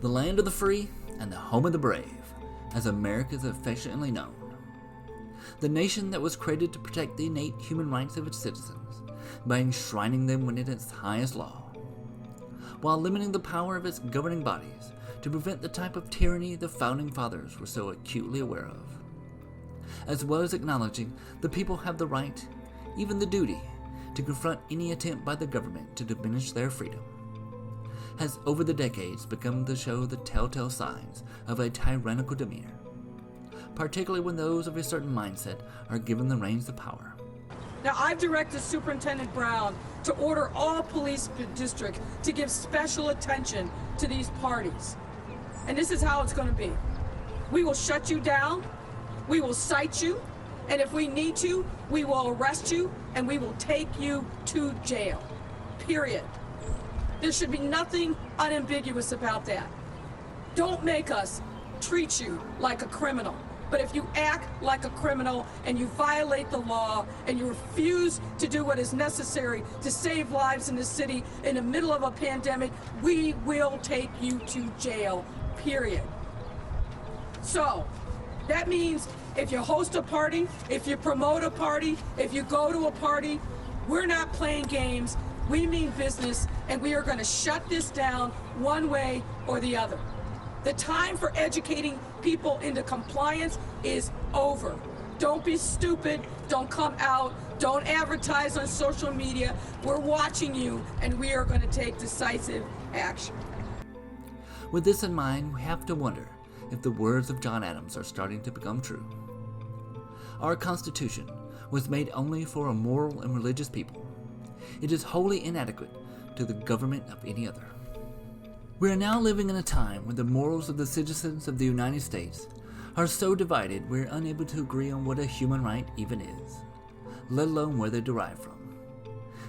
the land of the free and the home of the brave, as America is affectionately known. The nation that was created to protect the innate human rights of its citizens by enshrining them within its highest law, while limiting the power of its governing bodies to prevent the type of tyranny the Founding Fathers were so acutely aware of, as well as acknowledging the people have the right, even the duty, to confront any attempt by the government to diminish their freedom, has over the decades become to show the telltale signs of a tyrannical demeanor, particularly when those of a certain mindset are given the reins of power. Now, I've directed Superintendent Brown to order all police districts to give special attention to these parties. And this is how it's going to be. We will shut you down, we will cite you, and if we need to, we will arrest you and we will take you to jail. Period. There should be nothing unambiguous about that. Don't make us treat you like a criminal. But if you act like a criminal and you violate the law and you refuse to do what is necessary to save lives in this city in the middle of a pandemic, we will take you to jail, period. So, that means if you host a party, if you promote a party, if you go to a party, we're not playing games, we mean business, and we are going to shut this down one way or the other. The time for educating people into compliance is over. Don't be stupid, don't come out, don't advertise on social media. We're watching you, and we are going to take decisive action. With this in mind, we have to wonder if the words of John Adams are starting to become true. Our Constitution was made only for a moral and religious people. It is wholly inadequate to the government of any other. We are now living in a time when the morals of the citizens of the United States are so divided we are unable to agree on what a human right even is, let alone where they derive from.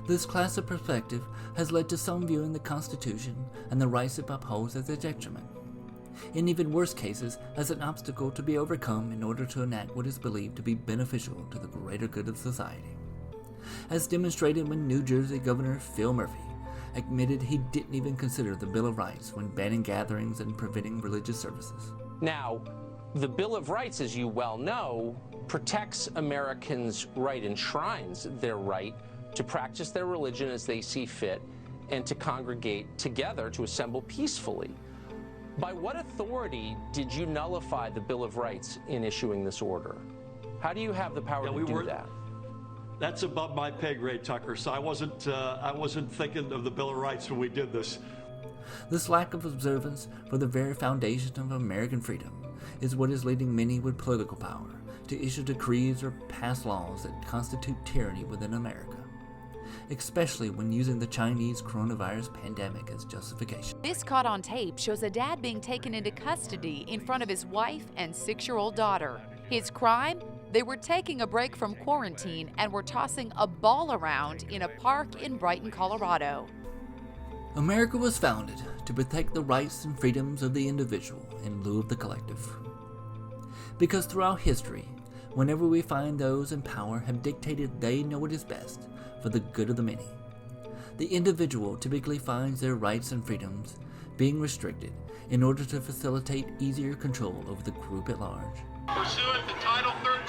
This class of perspective has led to some viewing the Constitution and the rights it upholds as a detriment, in even worse cases as an obstacle to be overcome in order to enact what is believed to be beneficial to the greater good of society, as demonstrated when New Jersey Governor Phil Murphy admitted he didn't even consider the Bill of Rights when banning gatherings and preventing religious services. Now, the Bill of Rights, as you well know, protects Americans' right, enshrines their right to practice their religion as they see fit and to congregate together to assemble peacefully. By what authority did you nullify the Bill of Rights in issuing this order? How do you have the power to do that? That's above my pay grade, Tucker, so I wasn't thinking of the Bill of Rights when we did this. This lack of observance for the very foundation of American freedom is what is leading many with political power to issue decrees or pass laws that constitute tyranny within America, especially when using the Chinese coronavirus pandemic as justification. This caught on tape shows a dad being taken into custody in front of his wife and 6-year-old daughter. His crime? They were taking a break from quarantine and were tossing a ball around in a park in Brighton, Colorado. America was founded to protect the rights and freedoms of the individual in lieu of the collective. Because throughout history, whenever we find those in power have dictated they know what is best for the good of the many, the individual typically finds their rights and freedoms being restricted in order to facilitate easier control over the group at large. Pursuant to Title 13,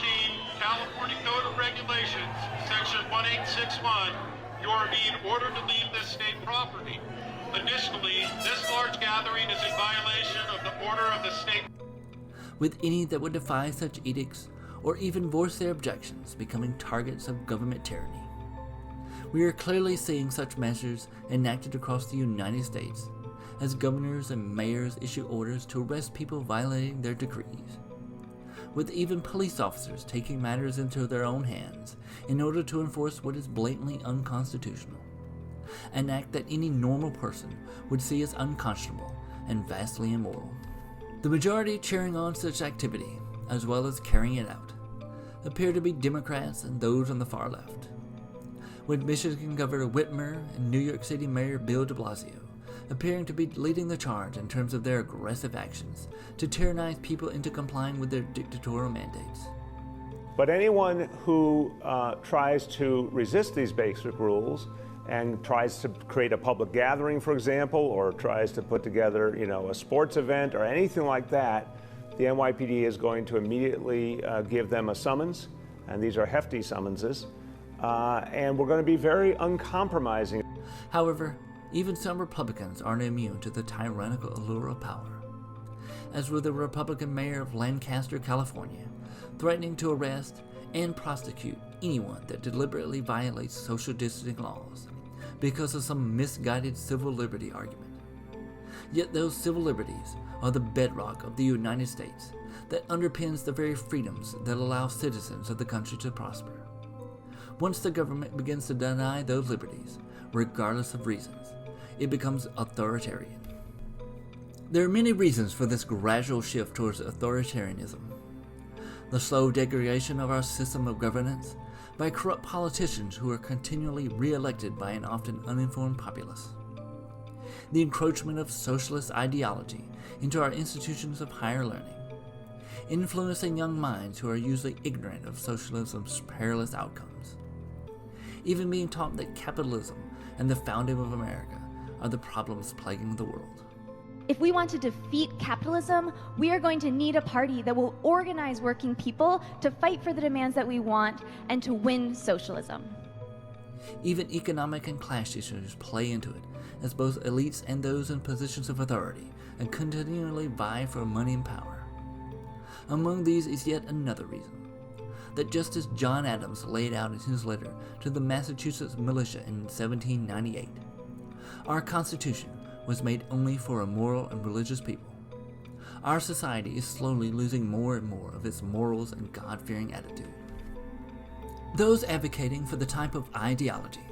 California Code of Regulations, Section 1861, you are being ordered to leave this state property. Additionally, this large gathering is in violation of the order of the state. With any that would defy such edicts or even voice their objections becoming targets of government tyranny. We are clearly seeing such measures enacted across the United States as governors and mayors issue orders to arrest people violating their decrees, with even police officers taking matters into their own hands in order to enforce what is blatantly unconstitutional, an act that any normal person would see as unconscionable and vastly immoral. The majority cheering on such activity, as well as carrying it out, appear to be Democrats and those on the far left, with Michigan Governor Whitmer and New York City Mayor Bill de Blasio appearing to be leading the charge in terms of their aggressive actions to tyrannize people into complying with their dictatorial mandates. But anyone who tries to resist these basic rules and tries to create a public gathering, for example, or tries to put together, a sports event or anything like that, the NYPD is going to immediately give them a summons, and these are hefty summonses, and we're going to be very uncompromising. However, even some Republicans aren't immune to the tyrannical allure of power, as were the Republican mayor of Lancaster, California, threatening to arrest and prosecute anyone that deliberately violates social distancing laws because of some misguided civil liberty argument. Yet those civil liberties are the bedrock of the United States that underpins the very freedoms that allow citizens of the country to prosper. Once the government begins to deny those liberties, regardless of reasons, it becomes authoritarian. There are many reasons for this gradual shift towards authoritarianism. The slow degradation of our system of governance by corrupt politicians who are continually re-elected by an often uninformed populace. The encroachment of socialist ideology into our institutions of higher learning, influencing young minds who are usually ignorant of socialism's perilous outcomes. Even being taught that capitalism and the founding of America are the problems plaguing the world. If we want to defeat capitalism, we are going to need a party that will organize working people to fight for the demands that we want and to win socialism. Even economic and class issues play into it, as both elites and those in positions of authority and continually vie for money and power. Among these is yet another reason, that just as John Adams laid out in his letter to the Massachusetts militia in 1798, our Constitution was made only for a moral and religious people. Our society is slowly losing more and more of its morals and God-fearing attitude. Those advocating for the type of ideology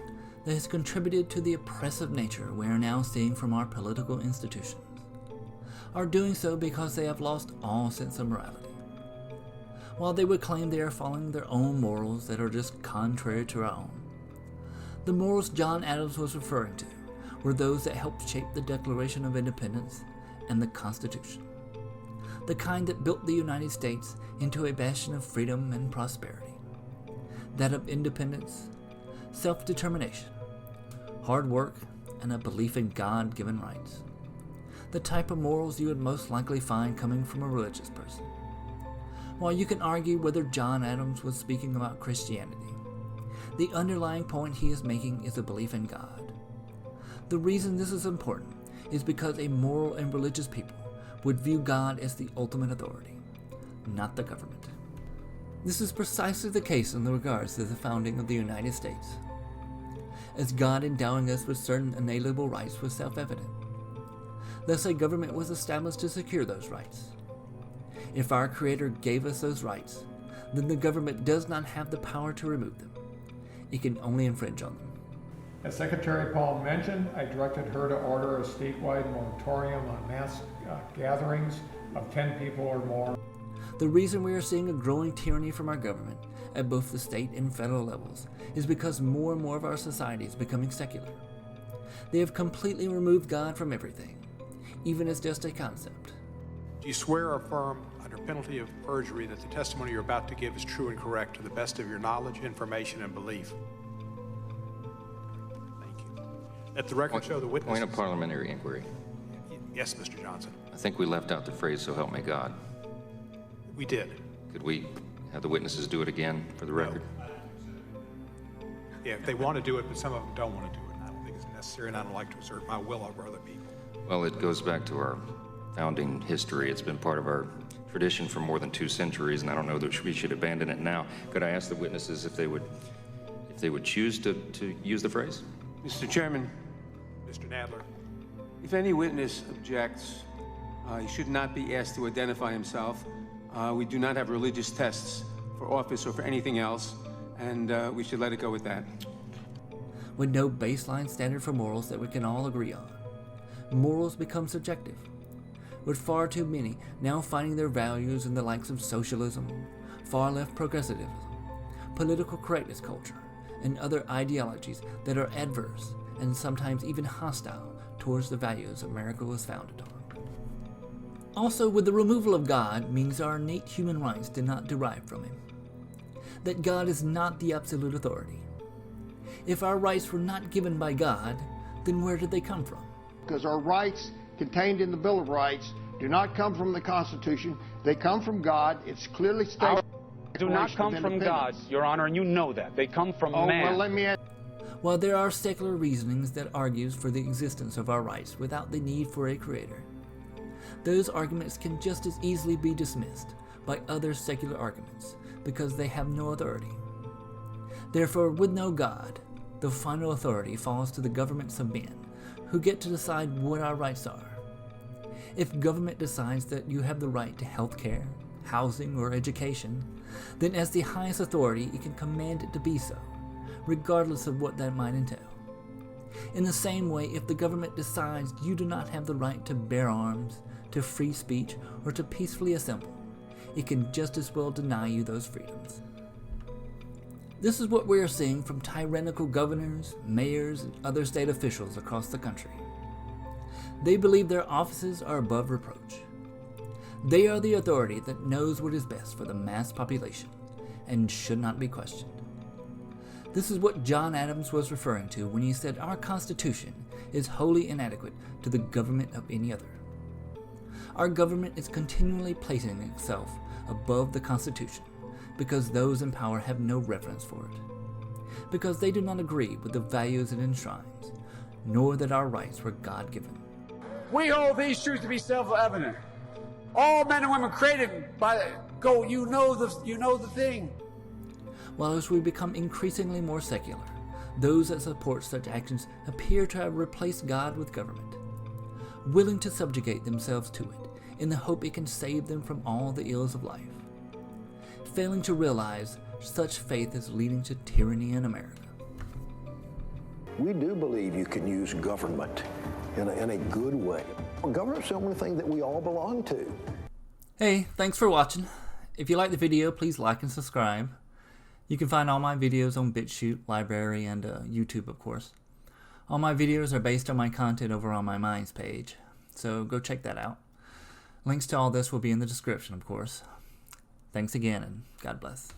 that has contributed to the oppressive nature we are now seeing from our political institutions are doing so because they have lost all sense of morality. While they would claim they are following their own morals that are just contrary to our own, the morals John Adams was referring to were those that helped shape the Declaration of Independence and the Constitution, the kind that built the United States into a bastion of freedom and prosperity, that of independence, self-determination, hard work, and a belief in God-given rights, the type of morals you would most likely find coming from a religious person. While you can argue whether John Adams was speaking about Christianity, the underlying point he is making is a belief in God. The reason this is important is because a moral and religious people would view God as the ultimate authority, not the government. This is precisely the case in regards to the founding of the United States, as God endowing us with certain inalienable rights was self-evident. Thus, a government was established to secure those rights. If our Creator gave us those rights, then the government does not have the power to remove them. It can only infringe on them. As Secretary Paul mentioned, I directed her to order a statewide moratorium on mass gatherings of 10 people or more. The reason we are seeing a growing tyranny from our government at both the state and federal levels is because more and more of our society is becoming secular. They have completely removed God from everything, even as just a concept. Do you swear or affirm under penalty of perjury that the testimony you're about to give is true and correct to the best of your knowledge, information, and belief? Thank you. Let the record show the witnesses. Point of parliamentary inquiry. Yes, Mr. Johnson. I think we left out the phrase, "so help me God." We did. Could we have the witnesses do it again for the record? Yeah, if they want to do it, but some of them don't want to do it. I don't think it's necessary, and I don't like to assert my will over other people. Well, it goes back to our founding history. It's been part of our tradition for more than 2 centuries, and I don't know that we should abandon it now. Could I ask the witnesses if they would choose to use the phrase? Mr. Chairman. Mr. Nadler. If any witness objects, he should not be asked to identify himself. We do not have religious tests for office or for anything else, and we should let it go with that. With no baseline standard for morals that we can all agree on, morals become subjective, with far too many now finding their values in the likes of socialism, far-left progressivism, political correctness culture, and other ideologies that are adverse and sometimes even hostile towards the values America was founded on. Also, with the removal of God means our innate human rights did not derive from Him. That God is not the absolute authority. If our rights were not given by God, then where did they come from? Because our rights contained in the Bill of Rights do not come from the Constitution. They come from God. It's clearly stated. Do not come from God, Your Honor, and you know that. They come from man. Well, let me ask. While there are secular reasonings that argues for the existence of our rights without the need for a creator, those arguments can just as easily be dismissed by other secular arguments because they have no authority. Therefore, with no God, the final authority falls to the governments of men, who get to decide what our rights are. If government decides that you have the right to health care, housing, or education, then as the highest authority it can command it to be so, regardless of what that might entail. In the same way, if the government decides you do not have the right to bear arms, to free speech, or to peacefully assemble, it can just as well deny you those freedoms. This is what we are seeing from tyrannical governors, mayors, and other state officials across the country. They believe their offices are above reproach. They are the authority that knows what is best for the mass population and should not be questioned. This is what John Adams was referring to when he said our Constitution is wholly inadequate to the government of any other. Our government is continually placing itself above the Constitution because those in power have no reverence for it, because they do not agree with the values it enshrines, nor that our rights were God-given. We hold these truths to be self-evident. All men and women created by go. You know the thing. While as we become increasingly more secular, those that support such actions appear to have replaced God with government, willing to subjugate themselves to it in the hope it can save them from all the ills of life, failing to realize such faith is leading to tyranny in America. We do believe you can use government in a good way. Government's the only thing that we all belong to. Hey, thanks for watching. If you like the video, please like and subscribe. You can find all my videos on BitChute, Library, and YouTube, of course. All my videos are based on my content over on my Minds page, so go check that out. Links to all this will be in the description, of course. Thanks again, and God bless.